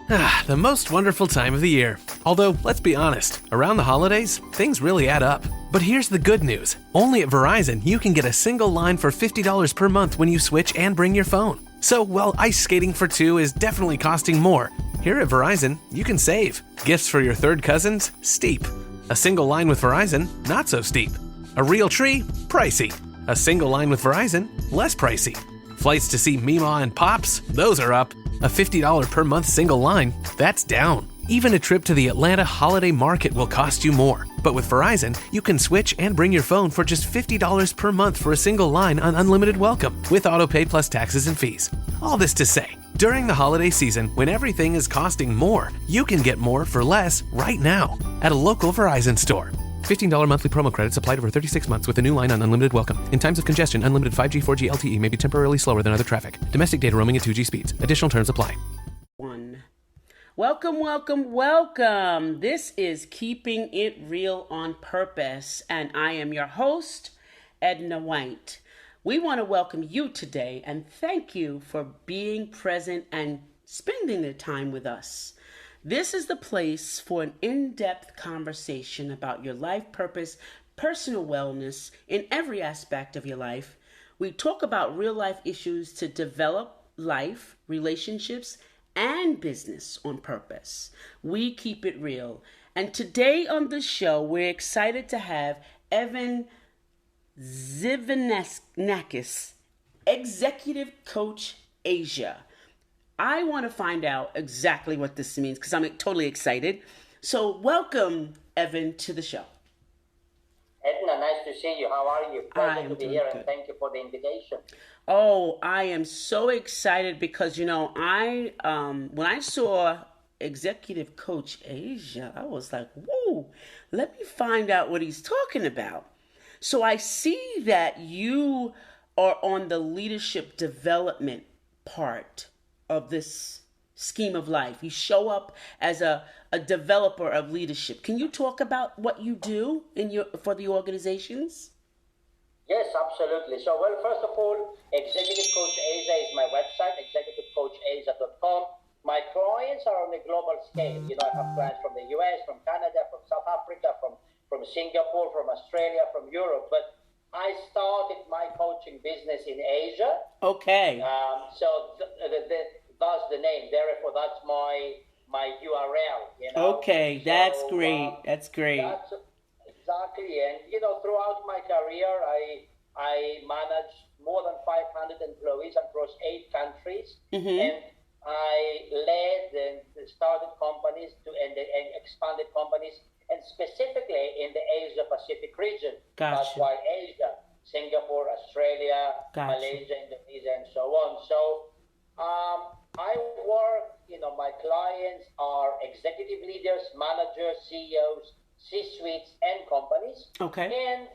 The most wonderful time of the year. Although, let's be honest, around the holidays, things really add up. But here's the good news. Only at Verizon, you can get a single line for $50 per month when you switch and bring your phone. So, while ice skating for two is definitely costing more, here at Verizon, you can save. Gifts for your third cousins? Steep. A single line with Verizon? Not so steep. A real tree? Pricey. A single line with Verizon? Less pricey. Flights to see Mima and Pops? Those are up. A $50 per month single line? That's down. Even a trip to the Atlanta Holiday Market will cost you more. But with Verizon, you can switch and bring your phone for just $50 per month for a single line on unlimited welcome, with autopay plus taxes and fees. All this to say, during the holiday season, when everything is costing more, you can get more for less right now at a local Verizon store. $15 monthly promo credits applied over 36 months with a new line on unlimited welcome. In times of congestion, unlimited 5G, 4G LTE may be temporarily slower than other traffic. Domestic data roaming at 2G speeds. Additional terms apply. Welcome. This is Keeping It Real on Purpose, and I am your host, Edna White. We want to welcome you today and thank you for being present and spending the time with us. This is the place for an in-depth conversation about your life purpose, personal wellness in every aspect of your life. We talk about real-life issues to develop life, relationships, and business on purpose. We keep it real. And today on the show, we're excited to have Evan Tzivanakis, Executive Coach Asia. I want to find out exactly what this means because I'm totally excited. So welcome, Evan, to the show. Edna, nice to see you. How are you? Pleasure to be here, good. And thank you for the invitation. Oh, I am so excited because, when I saw Executive Coach Asia, I was like, whoa, let me find out what he's talking about. So I see that you are on the leadership development part of this scheme of life. You show up as a developer of leadership. Can you talk about what you do for the organizations? Yes, absolutely. So, first of all, Executive Coach Asia is my website, executivecoachasia.com. My clients are on a global scale. I have clients from the US, from Canada, from South Africa, from Singapore, from Australia, from Europe. But I started my coaching business in Asia. Okay. That's the name. Therefore, that's my URL. Okay, that's great. That's great. That's exactly. And throughout my career, I managed more than 500 employees across 8 countries, and I led and started companies and expanded companies, and specifically in the Asia Pacific region. Gotcha. That's why Asia, Singapore, Australia, Gotcha. Malaysia, Indonesia, and so on. So I work, my clients are executive leaders, managers, CEOs, C-suites, and companies. Okay. And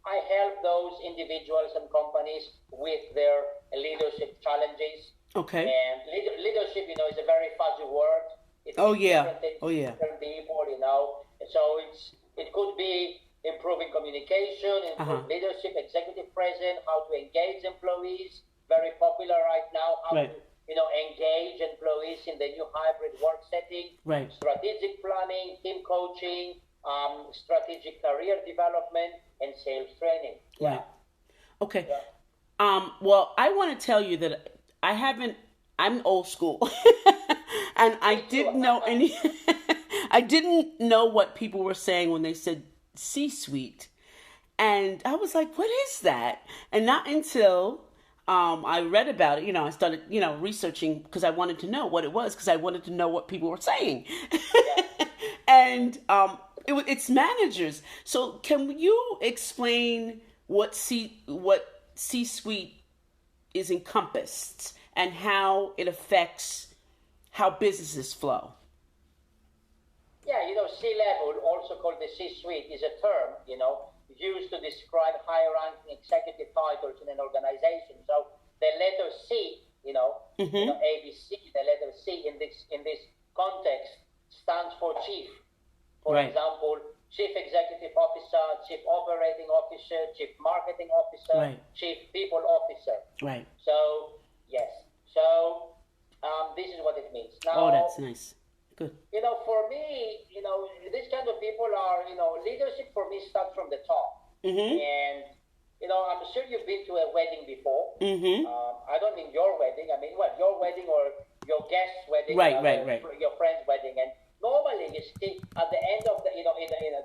I help those individuals and companies with their leadership challenges. Okay. And leadership, is a very fuzzy word. It's different things to different people, So it could be improving communication, improve leadership, executive presence, how to engage employees, very popular right now, how to engage employees in the new hybrid work setting, strategic planning, team coaching, strategic career development, and sales training. Yeah. Okay. Yeah. Well, I want to tell you that I'm old school and I didn't know I didn't know what people were saying when they said C-suite. And I was like, what is that? And not until I read about it, I started, researching because I wanted to know what it was, because I wanted to know what people were saying. Yeah. And it's managers. So can you explain what C-suite is encompassed and how it affects how businesses flow? Yeah, C-level, also called the C-suite, is a term, used to describe high-ranking executive titles in an organization. So the letter C, ABC, the letter C in this context stands for chief. For example, Chief Executive Officer, Chief Operating Officer, Chief Marketing Officer, Chief People Officer. Right. So, yes. So, this is what it means. Now, that's nice. Good. For me, these kind of people are, leadership for me starts from the top. Mm-hmm. And, I'm sure you've been to a wedding before. Mm-hmm. I don't mean your wedding. I mean, your wedding or your guest's wedding. Right. Your friend's wedding. And normally you see at the end of the,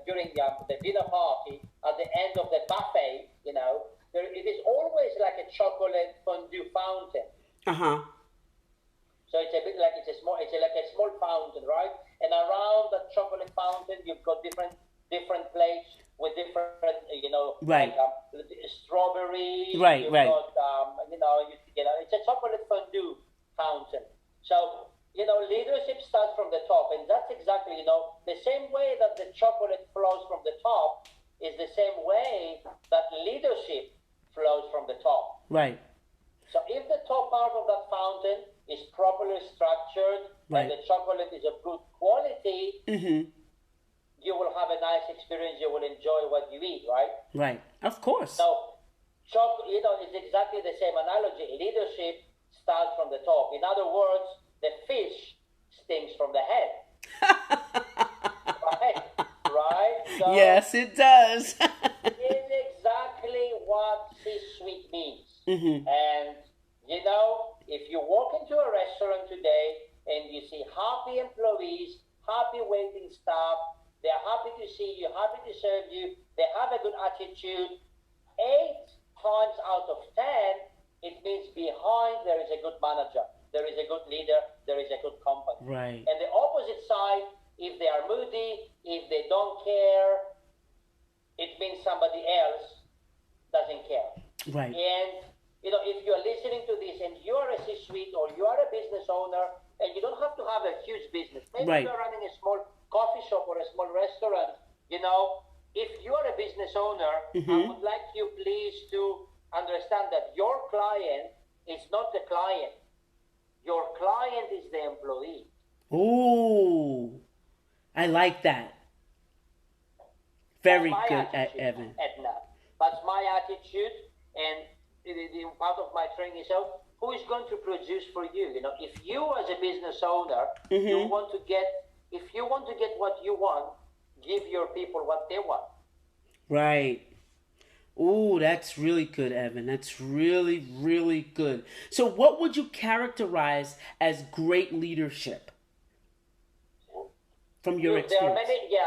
during the dinner party, at the end of the buffet, it is always like a chocolate fondue fountain. Uh-huh. So it's a bit like it's like a small fountain, right? And around that chocolate fountain, you've got different plates with different, right, like, strawberries. Right. You've got, it's a chocolate fondue fountain. So leadership starts from the top, and that's exactly the same way that the chocolate flows from the top is the same way that leadership flows from the top. Right. So if the top part of that fountain is properly structured, right, and the chocolate is of good quality, mm-hmm, you will have a nice experience. You will enjoy what you eat, right? Right. Of course. So, it's exactly the same analogy. Leadership starts from the top. In other words, the fish stinks from the head. Right? So yes, it does. it's exactly what C-suite means. Mm-hmm. And, if you walk into a restaurant today and you see happy employees, happy waiting staff, they're happy to see you, happy to serve you, they have a good attitude, 8 times out of 10, it means behind there is a good manager, there is a good leader, there is a good company. Right. And the opposite side, if they are moody, if they don't care, it means somebody else doesn't care. Right. And, if you're listening to this and you are a C-suite or you are a business owner, and you don't have to have a huge business, maybe right, you're running a small coffee shop or a small restaurant, if you are a business owner, mm-hmm, I would like you please to understand that your client is not the client. Your client is the employee. Ooh, I like that. Very good, Evan. Edna. That's my attitude, and the part of my training is who is going to produce for you? If you as a business owner, mm-hmm, if you want to get what you want, give your people what they want. Right. Ooh, that's really good, Evan. That's really, really good. So what would you characterize as great leadership from your experience?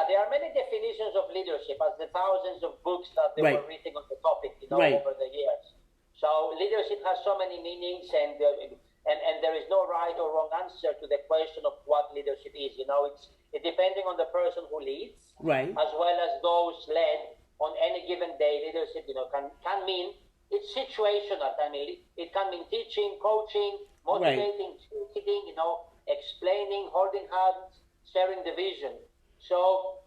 There are many definitions of leadership, as the thousands of books that they right, were written on the topic, right, over the years. So leadership has so many meanings, and there is no right or wrong answer to the question of what leadership is. It's depending on the person who leads, right, as well as those led. On any given day, leadership, can mean it's situational. It can mean teaching, coaching, motivating, right, leading, explaining, holding hands, sharing the vision. So.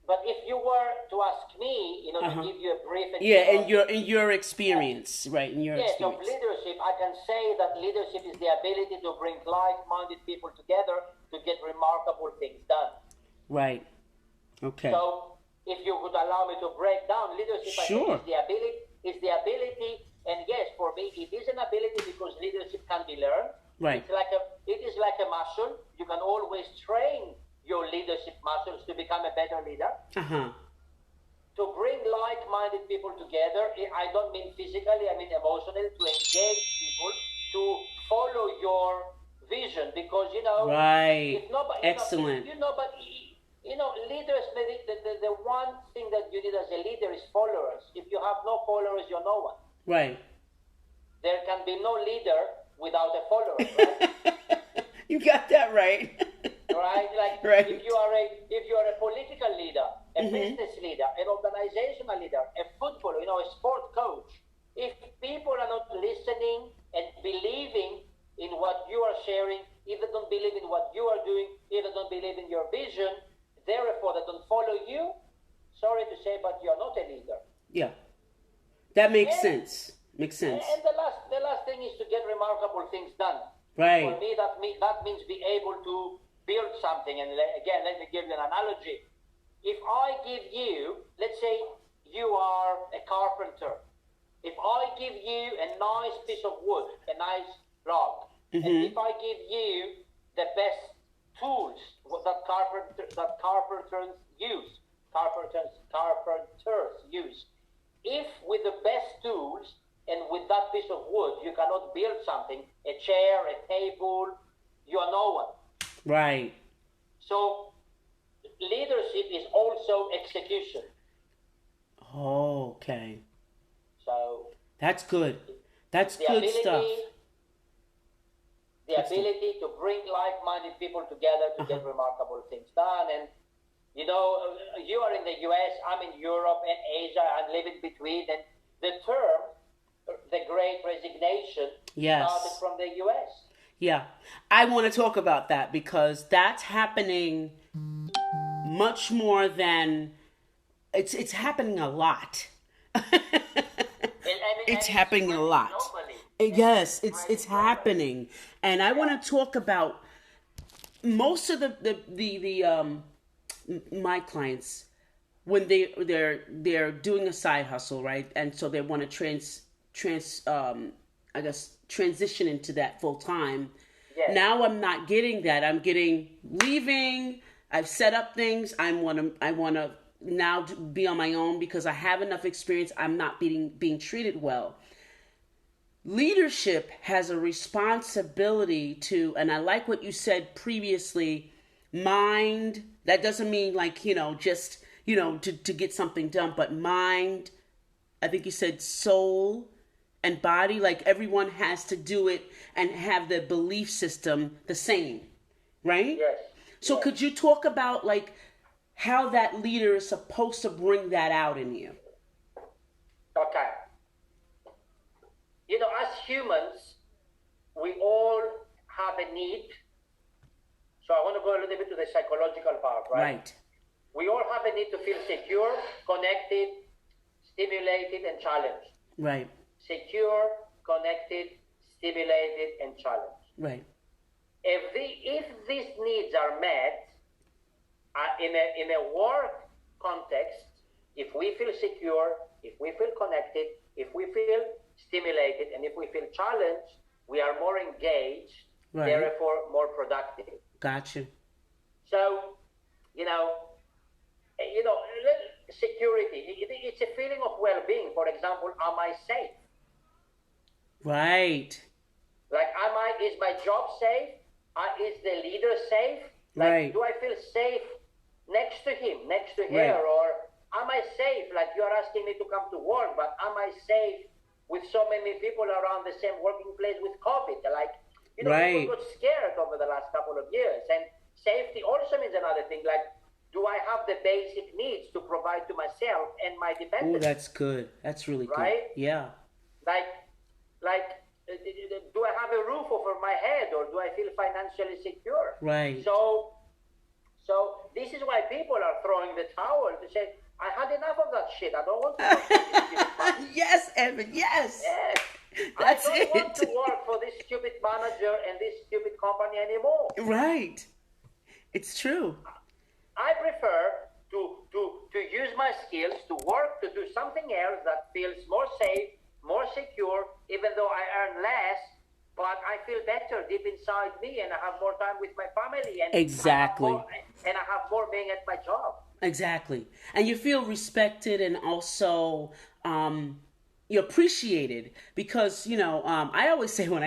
But if you were to ask me, uh-huh, to give you a brief, in your experience, right? In your yes, experience. of leadership, I can say that leadership is the ability to bring like-minded people together to get remarkable things done. Right. Okay. So, if you would allow me to break down leadership, sure, I think is the ability, and yes, for me, it is an ability because leadership can be learned. Right. It is like a muscle. You can always train your leadership muscles to become a better leader. Uh-huh. To bring like-minded people together, I don't mean physically, I mean emotionally, to engage people, to follow your vision, because, right, if nobody, excellent. Leaders, the one thing that you need as a leader is followers. If you have no followers, you're no one. Right. There can be no leader without a follower, right? You got that right. Right? Right. If you are a political leader, a mm-hmm, business leader, an organizational leader, a footballer, a sport coach, if people are not listening and believing in what you are sharing, if they don't believe in what you are doing, if they don't believe in your vision, therefore they don't follow you, sorry to say, but you are not a leader. Yeah. That makes sense. Makes sense. And the last thing is to get remarkable things done. Right. For me, that means be able to build something. And again, let me give you an analogy. If I give you, let's say you are a carpenter. If I give you a nice piece of wood, a nice log, mm-hmm, and if I give you the best tools carpenters use. If with the best tools and with that piece of wood you cannot build something, a chair, a table, you are no one. Right. So leadership is also execution. Oh, okay. So that's good. That's good stuff. The ability to bring like-minded people together to get remarkable things done. And, you know, you are in the US, I'm in Europe and Asia, I'm living between. And the term, the Great Resignation, started from the US. Yeah. I want to talk about that because that's happening much more than... It's happening a lot. It's happening a lot. Yes, it's happening, and I want to talk about most of the my clients when they're doing a side hustle, right? And so they want to transition into that full time. Yes. Now I'm not getting that. I'm getting leaving. I've set up things. I want to now be on my own because I have enough experience. I'm not being treated well. Leadership has a responsibility to, and I like what you said previously, mind. That doesn't mean just, to get something done, but mind, I think you said soul and body, like everyone has to do it and have the belief system the same, right? Yes. So could you talk about how that leader is supposed to bring that out in you? Okay. You know, as humans, we all have a need. So I want to go a little bit to the psychological part, right? Right. We all have a need to feel secure, connected, stimulated, and challenged. Right. Secure, connected, stimulated, and challenged. Right. If these needs are met, in a work context, if we feel secure, if we feel connected, if we feel stimulated, and if we feel challenged, we are more engaged, therefore more productive. Gotcha. So, security, it's a feeling of well-being. For example, am I safe? Right. Is my job safe? Is the leader safe? Right. Do I feel safe next to him, next to her? Or am I safe? You're asking me to come to work, but am I safe with so many people around the same working place with COVID? People got scared over the last couple of years. And safety also means another thing, do I have the basic needs to provide to myself and my dependents? Oh, that's good. That's really good. Right? Yeah. Do I have a roof over my head, or do I feel financially secure? Right. So this is why people are throwing the towel to say, I had enough of that shit. I don't want to work for this stupid manager. Yes, Evan, yes. That's I don't want to work for this stupid manager and this stupid company anymore. Right. It's true. I prefer to use my skills to work, to do something else that feels more safe, more secure, even though I earn less, but I feel better deep inside me, and I have more time with my family. And exactly. I have more being at my job. Exactly. And you feel respected, and also you're appreciated, because I always say when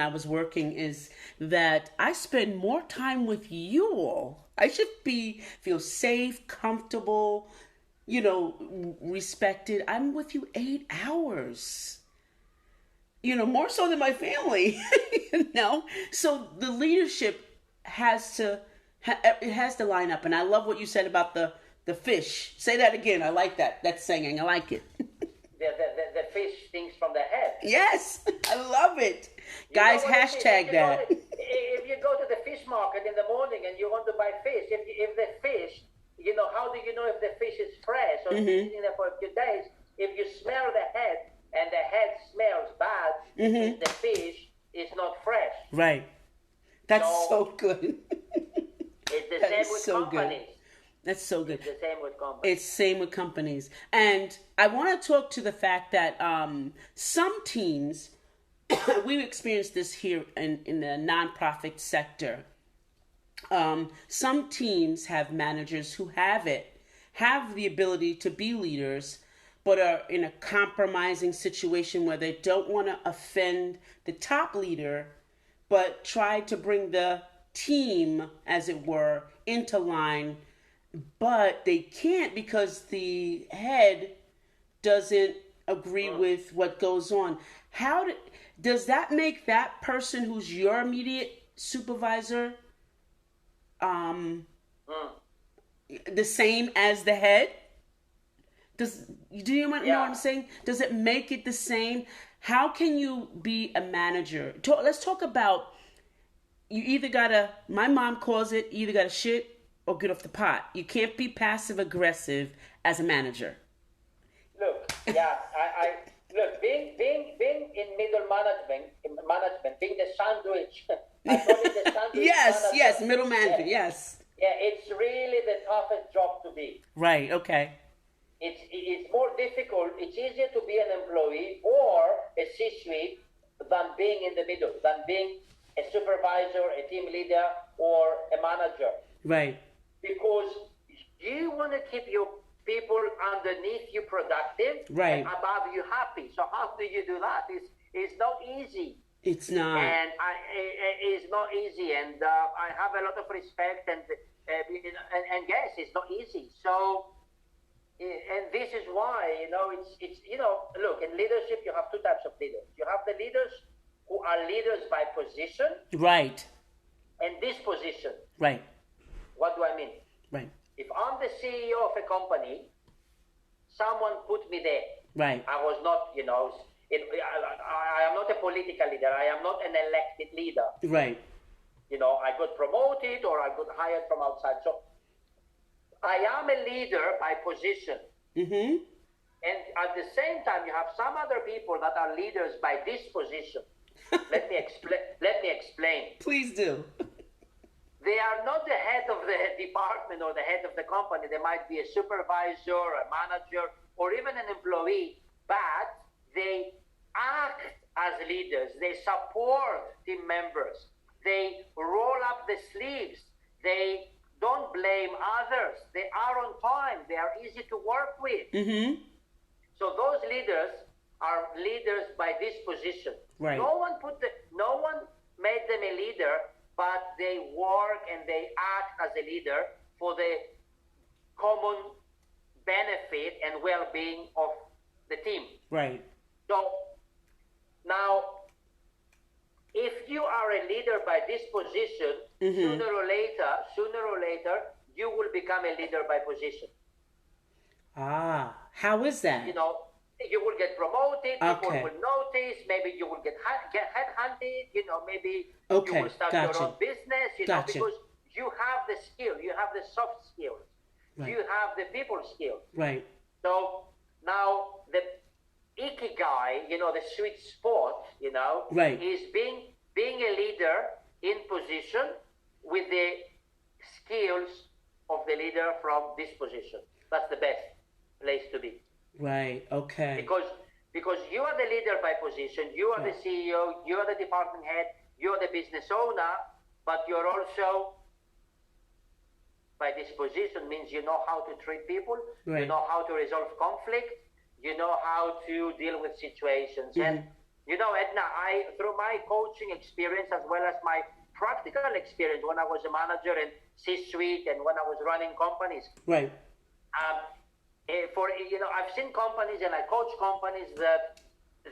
I was working is that I spend more time with you all. I should feel safe, comfortable, respected. I'm with you 8 hours. More so than my family. So the leadership has to line up. And I love what you said about the fish. Say that again. I like that saying. I like it. The fish stinks from the head. Yes, I love it. Guys, hashtag that. If you go to the fish market in the morning and you want to buy fish, if the fish, how do you know if the fish is fresh or if it's in there for a few days? If you smell the head and the head smells bad, the fish is not fresh. Right. That's so good. It's the same with companies. Good. That's so good. It's the same with companies. It's same with companies. And I want to talk to the fact that some teams, we've experienced this here in the nonprofit sector. Some teams have managers who have the ability to be leaders, but are in a compromising situation where they don't want to offend the top leader, but try to bring the team, as it were, into line, but they can't because the head doesn't agree with what goes on. Does that make that person who's your immediate supervisor the same as the head? Do you know what I'm saying? Does it make it the same? How can you be a manager? Let's talk about, you either gotta, my mom calls it, you either gotta shit or get off the pot. You can't be passive aggressive as a manager. Look, I look, being in middle management, being the sandwich. I call it the sandwich. Yes, middle management. Yes. Yeah, it's really the toughest job to be. Right. Okay. It's more difficult. It's easier to be an employee or a C-suite than being in the middle, than being a supervisor, a team leader, or a manager. Right. Because you want to keep your people underneath you productive, right, and above you happy. So how do you do that? It's not easy. It's not. And it's not easy. And I have a lot of respect and yes, it's not easy. So. And this is why, it's look, in leadership, you have two types of leaders. You have the leaders who are leaders by position. Right. And disposition. Right. What do I mean? Right. If I'm the CEO of a company, someone put me there. Right. I was not, I am not a political leader. I am not an elected leader. Right. I got promoted or I got hired from outside. So I am a leader by position. Mm-hmm. And at the same time, you have some other people that are leaders by disposition. Let me explain. Please do. They are not the head of the department or the head of the company. They might be a supervisor, a manager, or even an employee, but they act as leaders. They support team members. They roll up the sleeves. They don't blame others. They are on time. They are easy to work with. Mm-hmm. So those leaders are leaders by disposition. Right. No one made them a leader, but they work and they act as a leader for the common benefit and well-being of the team. Right. So now, if you are a leader by disposition, mm-hmm. sooner or later, you will become a leader by position. Ah, how is that? You will get promoted, okay. People will notice, maybe you will get headhunted, maybe okay. you will start gotcha. your own business, gotcha. Because you have the skill, you have the soft skills, right. You have the people skills. Right. So now the ikigai, the sweet spot, right. is being a leader in position with the skills of the leader from this position. That's the best place to be. Right. Okay. Because you are the leader by position, you are the CEO, you are the department head, you are the business owner, but you're also by disposition means you know how to treat people, right. You know how to resolve conflict, you know how to deal with situations. Mm-hmm. And Edna, through my coaching experience as well as my practical experience when I was a manager in C-suite and when I was running companies. Right. I've seen companies and I coach companies that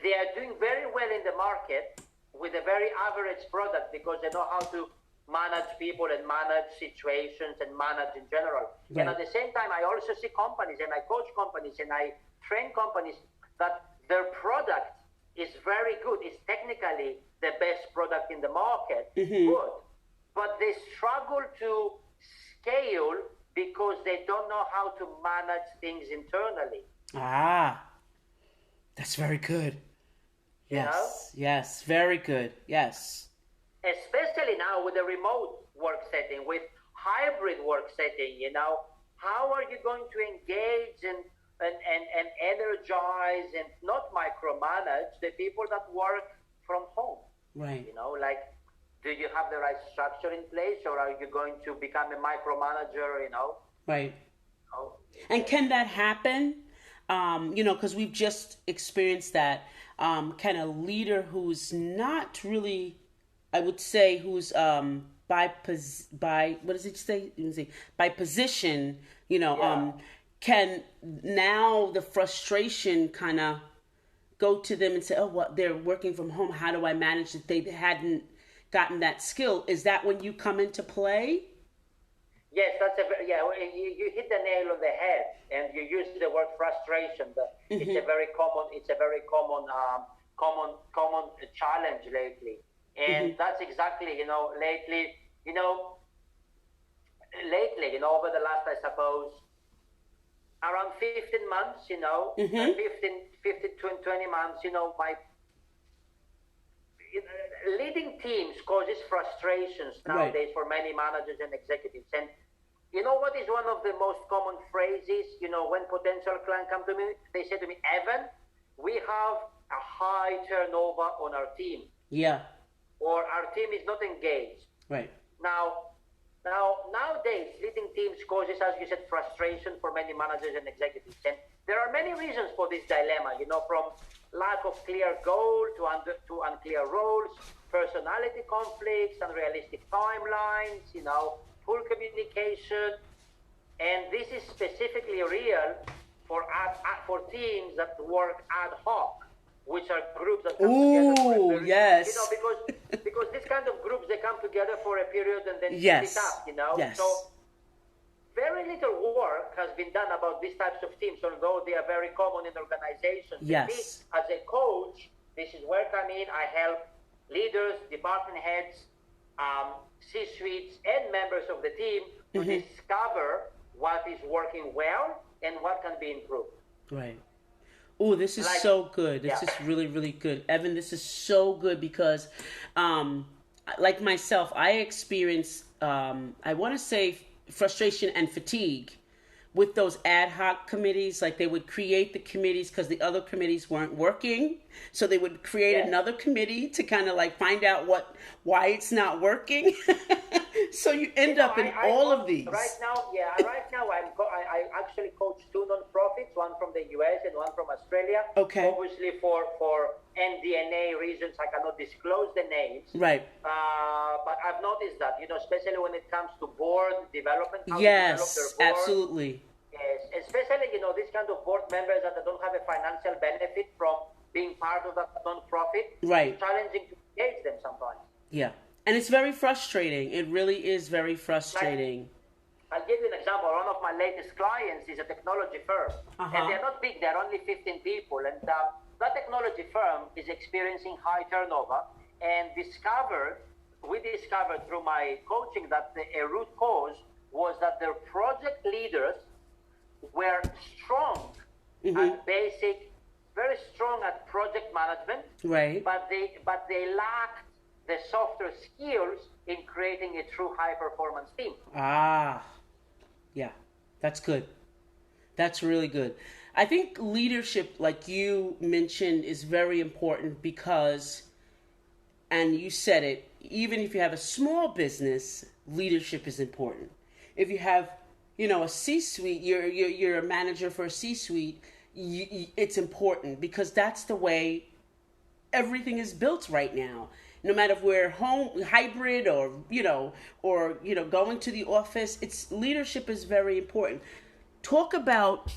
they are doing very well in the market with a very average product because they know how to manage people and manage situations and manage in general. Right. And at the same time, I also see companies and I coach companies and I train companies that their product is very good. It's technically the best product in the market, mm-hmm. good. But they struggle to scale because they don't know how to manage things internally. Ah, that's very good. Yes, yes, very good. Yes. Especially now with the remote work setting, with hybrid work setting, how are you going to engage and energize and not micromanage the people that work from home? Right. do you have the right structure in place, or are you going to become a micromanager, Right. And can that happen? Because we've just experienced that kind of leader who's not really, I would say, who's by what does it say? By position, can now the frustration kind of go to them and say, oh, well, they're working from home. How do I manage it? They hadn't gotten that skill. Is that when you come into play? Yes, you hit the nail on the head, and you use the word frustration. It's a very common challenge lately, and that's exactly lately over the last, I suppose, around 15 months, 15 to 20 months, my leading teams causes frustrations nowadays for many managers and executives. And you know what is one of the most common phrases, when potential clients come to me, they say to me, Evan, we have a high turnover on our team. Yeah. Or our team is not engaged. Right. Nowadays, leading teams causes, as you said, frustration for many managers and executives. And there are many reasons for this dilemma, from lack of clear goal to unclear roles, personality conflicts, unrealistic timelines, poor communication. And this is specifically real for teams that work ad hoc, which are groups that come together. Yes. Because this kind of groups, they come together for a period and then yes. split up, Yes. So very little work has been done about these types of teams, although they are very common in organizations. Yes. Me, as a coach, this is where I come in. I help leaders, department heads, C-suites, and members of the team to discover what is working well and what can be improved. Right. Oh, this is so good. This is really, really good. Evan, this is so good because, like myself, I experience, I want to say frustration and fatigue with those ad hoc committees. Like they would create the committees because the other committees weren't working. So they would create another committee to kind of like find out why it's not working. So you end up in all of these. Right now, I actually coach two nonprofits, one from the US and one from Australia. Okay. Obviously for NDNA reasons, I cannot disclose the names. Right. But I've noticed that, especially when it comes to board development. How yes, to develop their board. Absolutely. Yes, especially, this kind of board members that don't have a financial benefit from being part of that nonprofit. Right. It's challenging to engage them sometimes. Yeah. And it's very frustrating. It really is very frustrating. I'll give you an example. One of my latest clients is a technology firm. And they're not big. They're only 15 people. And that technology firm is experiencing high turnover. And we discovered through my coaching that a root cause was that their project leaders were strong at basic, very strong at project management. Right. But they lacked the softer skills in creating a true high-performance team. Yeah, that's good. That's really good. I think leadership, like you mentioned, is very important because, and you said it, even if you have a small business, leadership is important. If you have, a C-suite, you're a manager for a C-suite, it's important because that's the way everything is built right now. No matter if we're home, hybrid, or going to the office, leadership is very important. Talk about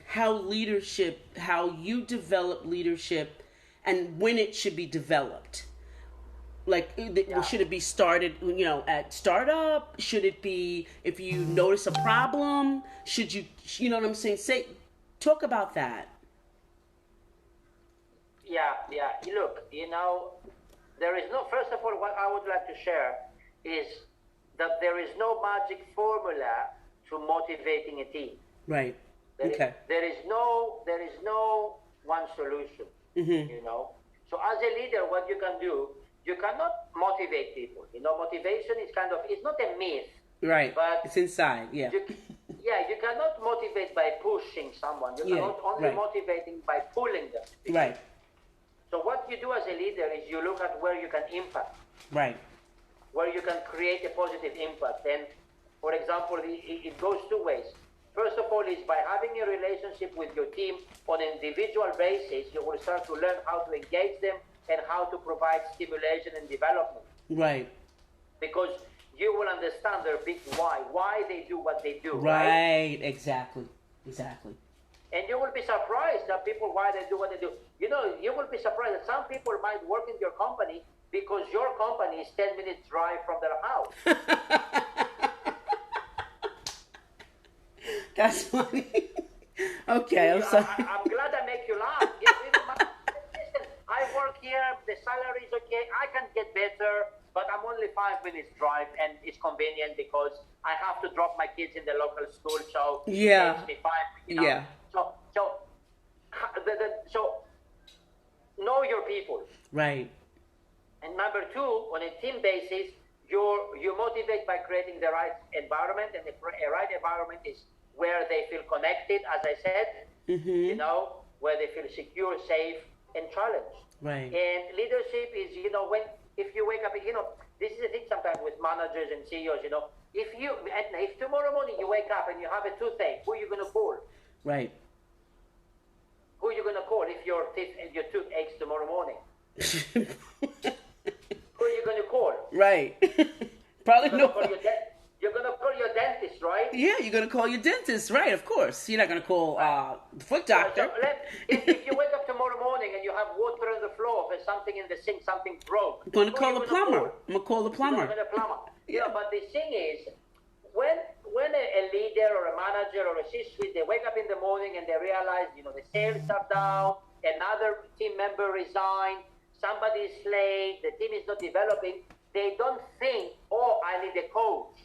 how you develop leadership, and when it should be developed. Like, should it be started, at startup? Should it be if you notice a problem? Should you know what I'm saying? Talk about that. Yeah. Look, there is first of all, what I would like to share is that there is no magic formula to motivating a team. Right. There is no one solution, So as a leader, what you can do, you cannot motivate people. Motivation is it's not a myth. Right. But it's inside, yeah. You cannot motivate by pushing someone. You cannot only motivating by pulling them. Right. So what you do as a leader is you look at where you can impact. Right. Where you can create a positive impact. And, for example, it goes two ways. First of all, is by having a relationship with your team on an individual basis, you will start to learn how to engage them and how to provide stimulation and development. Right. Because you will understand their big why they do what they do. Right. Exactly. And you will be surprised that people, why they do what they do. You know, you will be surprised that some people might work in your company because your company is 10 minutes drive from their house. That's funny. Okay, I'm sorry. I'm glad I make you laugh. Yes, listen, I work here, the salary is okay, I can get better, but I'm only 5 minutes drive, and it's convenient because I have to drop my kids in the local school, so yeah. It takes me 5, you know. Yeah. So know your people. Right. And number two, on a team basis, you motivate by creating the right environment, and a right environment is where they feel connected, as I said, you know, where they feel secure, safe, and challenged. Right. And leadership is, you know, if you wake up, you know, this is the thing sometimes with managers and CEOs, you know, if tomorrow morning you wake up and you have a toothache, who are you going to call? Right. Who are you going to call if your tooth aches tomorrow morning? Who are you going to call? Right. Probably no. You're going to call your dentist, right? Yeah, you're going to call your dentist, right, of course. You're not going to call the foot doctor. So if you wake up tomorrow morning and you have water on the floor, there's something in the sink, something broke. I'm going to call the plumber. I'm going to call the plumber. Yeah, but the thing is, when a leader or a manager or a C-suite, they wake up in the morning and they realize, you know, the sales are down, another team member resigned, somebody is late, the team is not developing, they don't think, oh, I need a coach.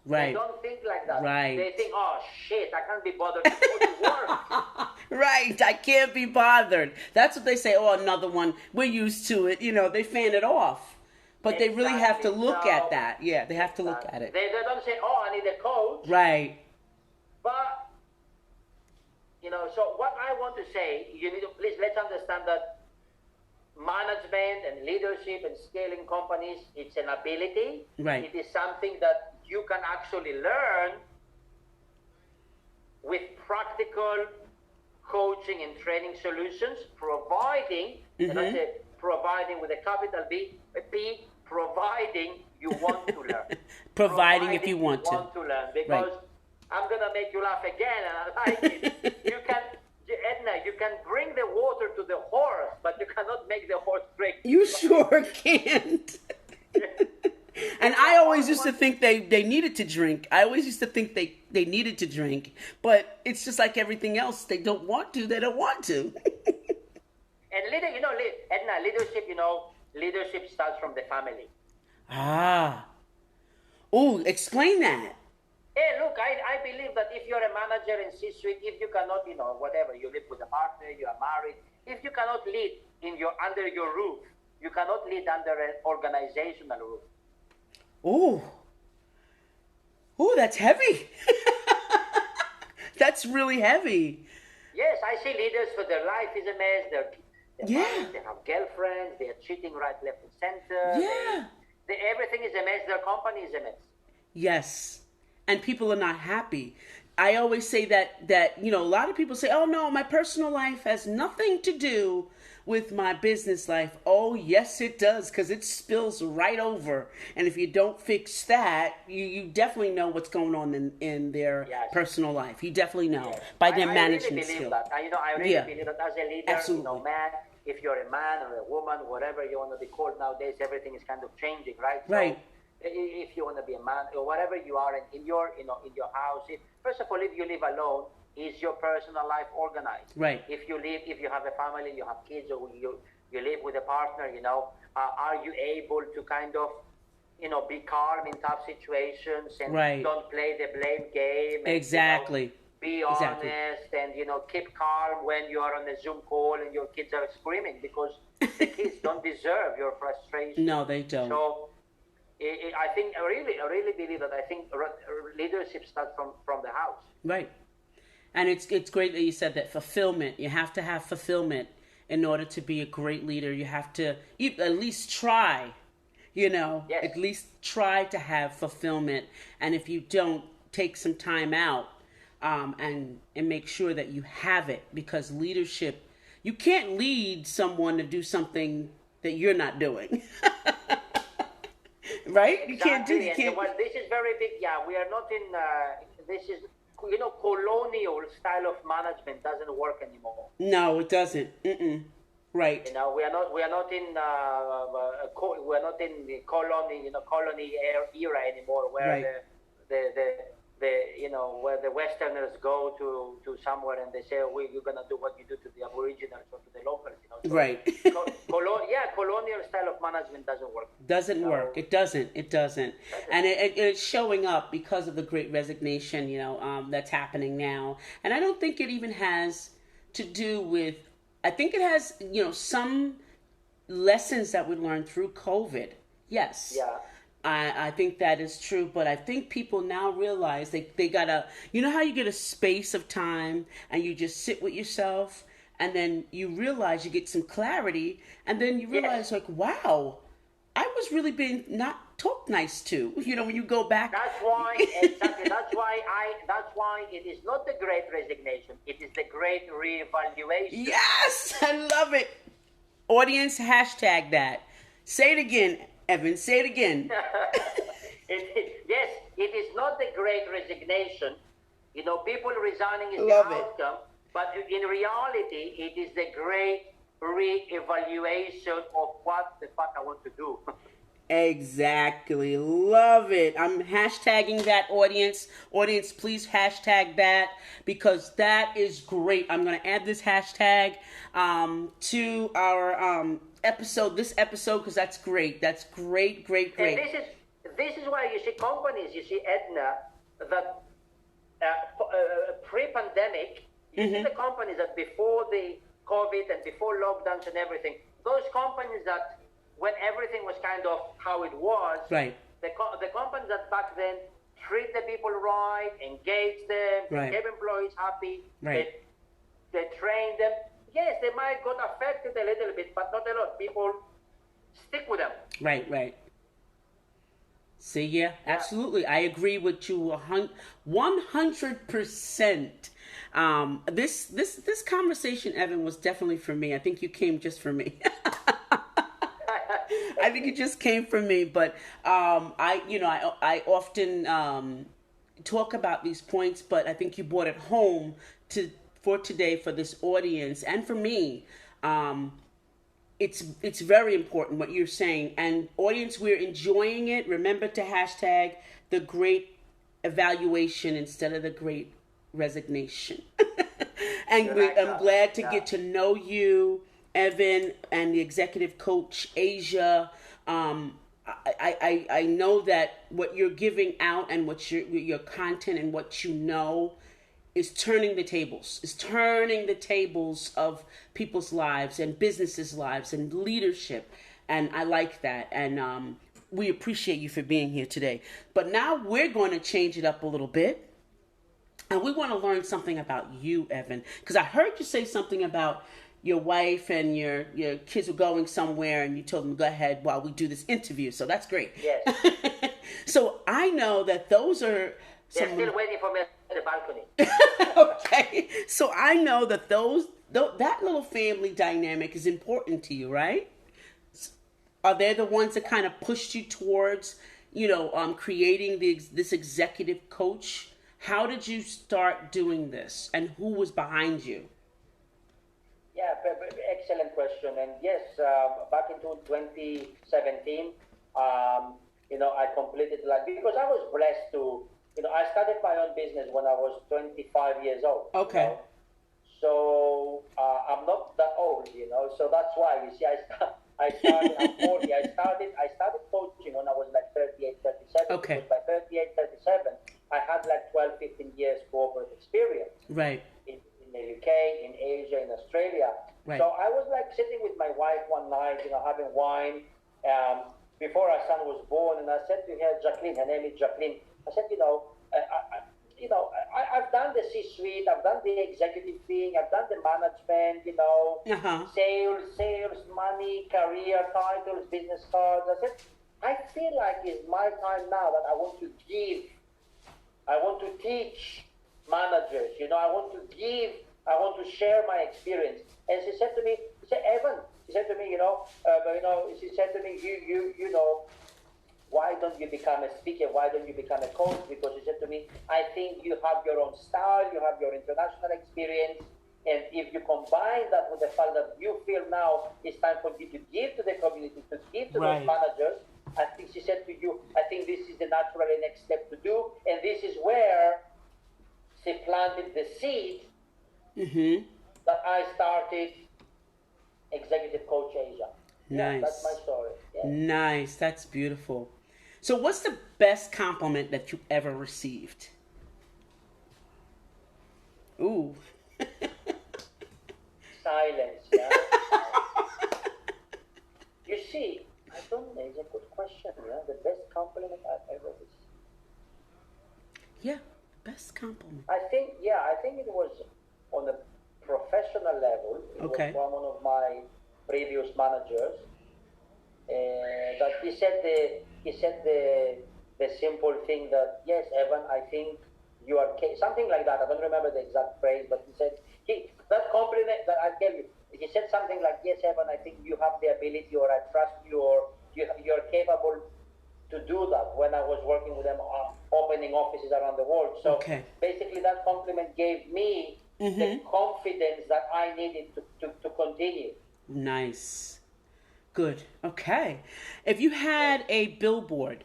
Right. They don't think like that. Right. They think, oh, shit, I can't be bothered to go to work. Right, I can't be bothered. That's what they say, oh, another one, we're used to it. You know, they fan it off. But they really have to look at that. Yeah, they have to look at it. They don't say, oh, I need a coach. Right. But, you know, so what I want to say, please let's understand that management and leadership and scaling companies, it's an ability. Right. It is something that you can actually learn with practical coaching and training solutions, providing, and I say providing with a capital B, providing you want to learn. providing if you want to. Learn, because I'm going to make you laugh again, and I like it. Edna, you can bring the water to the horse, but you cannot make the horse drink. You sure can't. And I always used to think they needed to drink. I always used to think they needed to drink. But it's just like everything else. They don't want to. They don't want to. And Edna, leadership starts from the family. Ah. Oh, explain that. Hey, look, I believe that if you're a manager in C-suite, if you cannot, whatever, you live with a partner, you are married, if you cannot lead under your roof, you cannot lead under an organizational roof. Oh, that's heavy. That's really heavy. Yes, I see leaders for their life is a mess. They're married, they have girlfriends, they are cheating right, left, and center. Yeah. Everything is a mess. Their company is a mess. Yes. And people are not happy. I always say that a lot of people say, oh no, my personal life has nothing to do with my business life. Oh yes it does, because it spills right over. And if you don't fix that, you definitely know what's going on in their personal life. You definitely know by their management skills. I really believe that as a leader, absolutely. Man, if you're a man or a woman, whatever you want to be called nowadays, everything is kind of changing, right? Right. So, if you want to be a man or whatever you are in your house, first of all, if you live alone, is your personal life organized? Right. If you have a family, you have kids, or you live with a partner, are you able to kind of, be calm in tough situations and don't play the blame game? And, exactly. Be honest and, keep calm when you are on a Zoom call and your kids are screaming, because the kids don't deserve your frustration. No, they don't. So, I really believe that. I think leadership starts from the house. Right. And it's great that you said that. Fulfillment. You have to have fulfillment in order to be a great leader. You have to at least try. Yes. At least try to have fulfillment. And if you don't, take some time out, and make sure that you have it, because leadership, you can't lead someone to do something that you're not doing. Right? Exactly. You can't do. You And can't. well, this is very big. Yeah, we are not in. This is colonial style of management doesn't work anymore. No, it doesn't. Right. We are not. We are not in. We are not in the colony era anymore, where Right. where the Westerners go to somewhere and they say, you're gonna do what you do to the Aboriginals or to the locals. So Right. Colonial style of management doesn't work. Doesn't work. It doesn't. It doesn't. And it's showing up because of the Great Resignation, that's happening now. And I don't think it even has to do with. I think it has, some lessons that we learned through COVID. Yes. Yeah. I think that is true, but I think people now realize they gotta, how you get a space of time and you just sit with yourself, and then you realize you get some clarity, and then you realize, like, wow, I was really being not talked nice to, when you go back. That's why, exactly, that's why it is not the Great Resignation, it is the Great Reevaluation. Yes, I love it. Audience, hashtag that. Say it again, Evan, say it again. Yes, it is not the Great Resignation. People resigning is Love the it. outcome, but in reality, it is the Great Re-evaluation of what the fuck I want to do. Exactly. Love it. I'm hashtagging that, audience. Audience, please hashtag that, because that is great. I'm going to add this hashtag to our this episode, because that's great. That's great. And this is why you see companies, Edna, that pre-pandemic, you see the companies that before the COVID and before lockdowns and everything, those companies that when everything was kind of how it was, right. The companies that back then treat the people right, engage them, right. keep employees happy, right. they train them. Yes, they might got affected a little bit, but not a lot. People stick with them. Right. See, yeah, absolutely. I agree with you 100%. This conversation, Evan, was definitely for me. I think you came just for me. I think it just came from me, but I often talk about these points, but I think you brought it home for today, for this audience, and for me. It's very important what you're saying, and audience, we're enjoying it. Remember to hashtag the Great Evaluation instead of the Great Resignation. And I'm glad to get to know you, Evan, and the executive coach, Asia. I know that what you're giving out and what your content and what you know is turning the tables. Is turning the tables of people's lives and businesses' lives and leadership. And I like that. And we appreciate you for being here today. But now we're going to change it up a little bit. And we want to learn something about you, Evan. Because I heard you say something about your wife and your kids were going somewhere, and you told them to go ahead while we do this interview. So that's great. Yes. So I know that those are... They're still waiting for me at the balcony. Okay. So I know that that little family dynamic is important to you, right? Are they the ones that kind of pushed you towards, creating this executive coach? How did you start doing this, and who was behind you? Yeah, excellent question. And yes, back in 2017, I completed because I was blessed to, I started my own business when I was 25 years old. Okay. So I'm not that old, so that's why, you see, I'm 40. I started coaching when I was like 38, 37. Okay. Because by 38, 37, I had like 12, 15 years corporate experience. Right. In the UK, in Asia, in Australia. Right. So I was like sitting with my wife one night, having wine, before our son was born, and I said to her, Jacqueline, her name is Jacqueline, I said, I've done the C-suite, I've done the executive thing, I've done the management, sales, money, career, titles, business cards. I said, I feel like it's my time now that I want to teach managers, I want to share my experience. And she said to me, Evan, she said to me, she said to me, why don't you become a speaker? Why don't you become a coach? Because she said to me, I think you have your own style, you have your international experience, and if you combine that with the fact that you feel now it's time for you to give to the community, to give to those managers, I think she said to you, I think this is the natural next step to do, and this is where she planted the seed that I started Executive Coach Asia. Nice. Yeah, that's my story. Yeah. Nice. That's beautiful. So what's the best compliment that you ever received? Ooh. Silence, yeah. You see, I don't know, it's a good question, yeah. The best compliment I've ever received. Yeah, best compliment. I think it was on a professional level. It was from one of my previous managers. That he said the simple thing that, yes, Evan, I think you are something like that. I don't remember the exact phrase, but he said that compliment that I tell you. He said something like, yes, Evan, I think you have the ability, or I trust you, or you're capable to do that. When I was working with them, opening offices around the world. So basically, that compliment gave me the confidence that I needed to continue. Nice. Good. Okay. If you had a billboard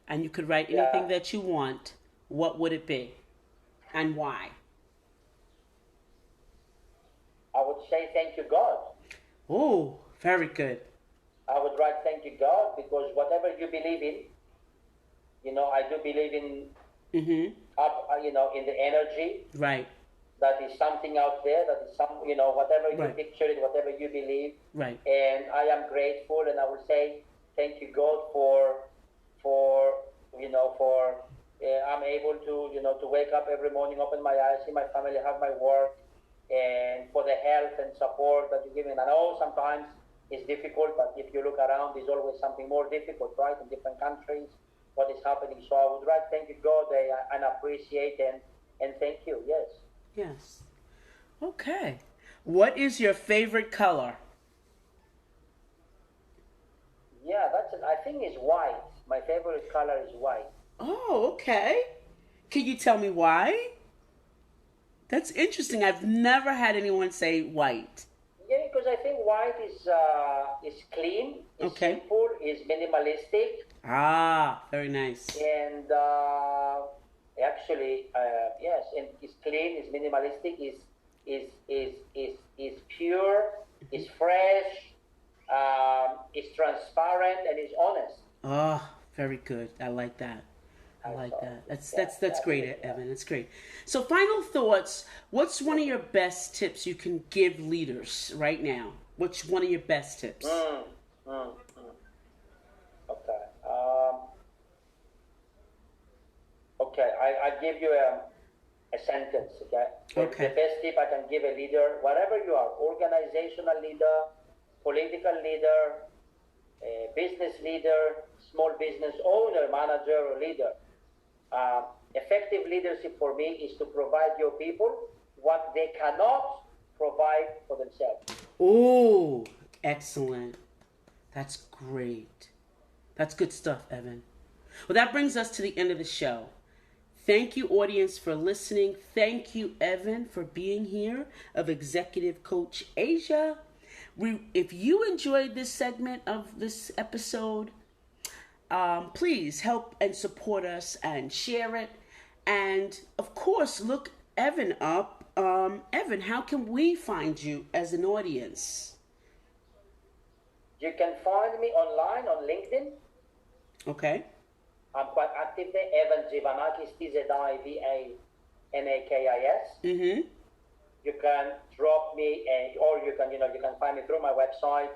and you could write anything that you want, what would it be? And why? I would say thank you, God. Oh, very good. I would write thank you, God, because whatever you believe in, I do believe in, in the energy. Right. That is something out there, that is whatever you picture it, whatever you believe. Right. And I am grateful, and I will say thank you, God, for I'm able to wake up every morning, open my eyes, see my family, have my work, and for the help and support that you give me. And I know sometimes it's difficult, but if you look around, there's always something more difficult, right, in different countries, what is happening. So I would write thank you, God, and appreciate and thank you, yes. Yes. Okay. What is your favorite color? Yeah, I think it's white. My favorite color is white. Oh, okay. Can you tell me why? That's interesting. I've never had anyone say white. Yeah, because I think white is clean, is simple, is minimalistic. Ah, very nice. And actually, yes, and it's clean, it's minimalistic, is pure, is fresh, is transparent, and is honest. Oh, very good. I like that. I like that. That's great, Evan. That's great. So, final thoughts. What's one of your best tips you can give leaders right now? What's one of your best tips? Okay. I give you a sentence. Okay. The best tip I can give a leader, whatever you are, organizational leader, political leader, business leader, small business owner, manager, or leader. Effective leadership for me is to provide your people what they cannot provide for themselves. Oh, excellent. That's great. That's good stuff, Evan. Well, that brings us to the end of the show. Thank you, audience, for listening. Thank you, Evan, for being here of Executive Coach Asia. If you enjoyed this segment of this episode, please help and support us and share it. And, of course, look Evan up. Evan, how can we find you as an audience? You can find me online on LinkedIn. Okay. I'm quite active there. Evan Tzivanakis, Tzivanakis. Mm-hmm. You can drop me, or you can find me through my website,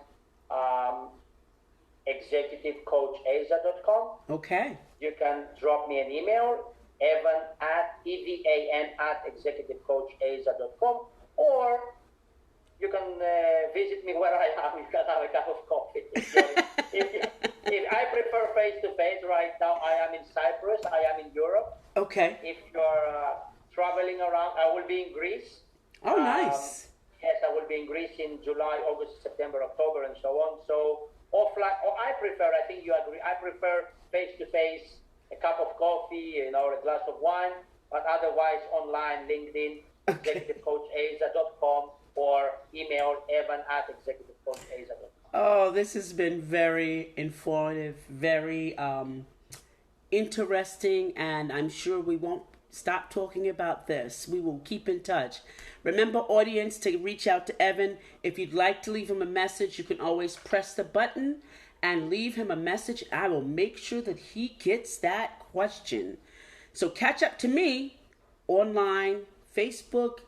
executivecoachasia.com. Okay. You can drop me an email, evan@executivecoachasia.com, or you can visit me where I am. You can have a cup of coffee. If I prefer face-to-face right now, I am in Cyprus, I am in Europe. Okay. If you're traveling around, I will be in Greece. Oh, nice. Yes, I will be in Greece in July, August, September, October, and so on. So offline, I think you agree, I prefer face-to-face, a cup of coffee, a glass of wine, but otherwise online, LinkedIn, executivecoachasia.com, or email evan@executivecoachasia.com. Oh, this has been very informative, very interesting, and I'm sure we won't stop talking about this. We will keep in touch. Remember, audience, to reach out to Evan. If you'd like to leave him a message, you can always press the button and leave him a message. I will make sure that he gets that question. So catch up to me online, Facebook,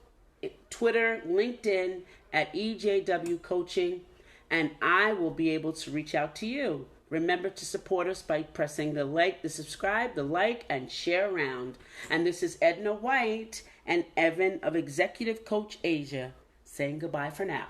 Twitter, LinkedIn at EJW Coaching, and I will be able to reach out to you. Remember to support us by pressing the subscribe, the like, and share around. And this is Edna White and Evan of Executive Coach Asia saying goodbye for now.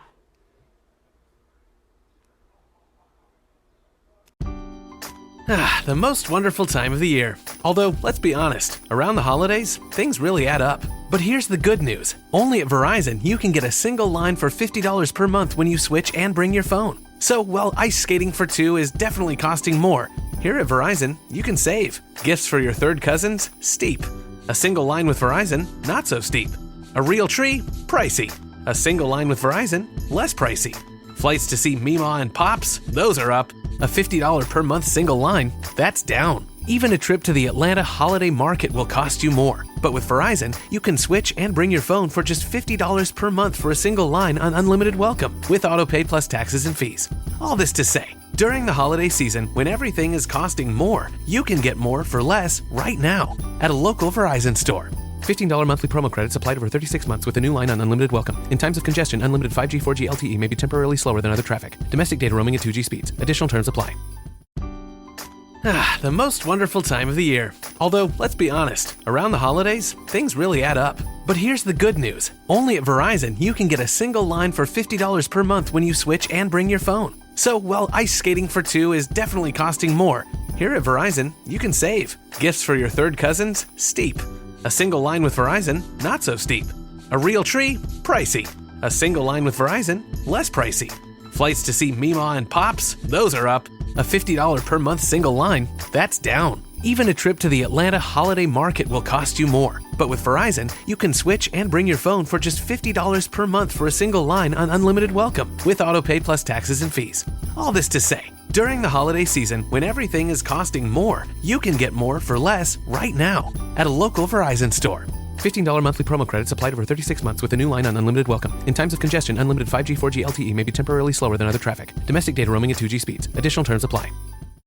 The most wonderful time of the year. Although, let's be honest, around the holidays, things really add up. But here's the good news. Only at Verizon, you can get a single line for $50 per month when you switch and bring your phone. So while ice skating for two is definitely costing more, here at Verizon, you can save. Gifts for your third cousins? Steep. A single line with Verizon? Not so steep. A real tree? Pricey. A single line with Verizon? Less pricey. Flights to see Mima and Pops? Those are up. A $50 per month single line? That's down. Even a trip to the Atlanta holiday market will cost you more. But with Verizon, you can switch and bring your phone for just $50 per month for a single line on unlimited welcome, with autopay plus taxes and fees. All this to say, during the holiday season, when everything is costing more, you can get more for less right now at a local Verizon store. $15 monthly promo credits applied over 36 months with a new line on unlimited welcome. In times of congestion, unlimited 5G, 4G LTE may be temporarily slower than other traffic. Domestic data roaming at 2G speeds. Additional terms apply. The most wonderful time of the year. Although, let's be honest, around the holidays, things really add up. But here's the good news. Only at Verizon, you can get a single line for $50 per month when you switch and bring your phone. So while ice skating for two is definitely costing more, here at Verizon, you can save. Gifts for your third cousins? Steep. A single line with Verizon? Not so steep. A real tree? Pricey. A single line with Verizon? Less pricey. Flights to see Mima and Pops? Those are up. A $50 per month single line? That's down. Even a trip to the Atlanta holiday market will cost you more. But with Verizon, you can switch and bring your phone for just $50 per month for a single line on unlimited welcome, with autopay plus taxes and fees. All this to say, during the holiday season, when everything is costing more, you can get more for less right now at a local Verizon store. $15 monthly promo credits applied over 36 months with a new line on unlimited welcome. In times of congestion, unlimited 5G, 4G LTE may be temporarily slower than other traffic. Domestic data roaming at 2G speeds. Additional terms apply.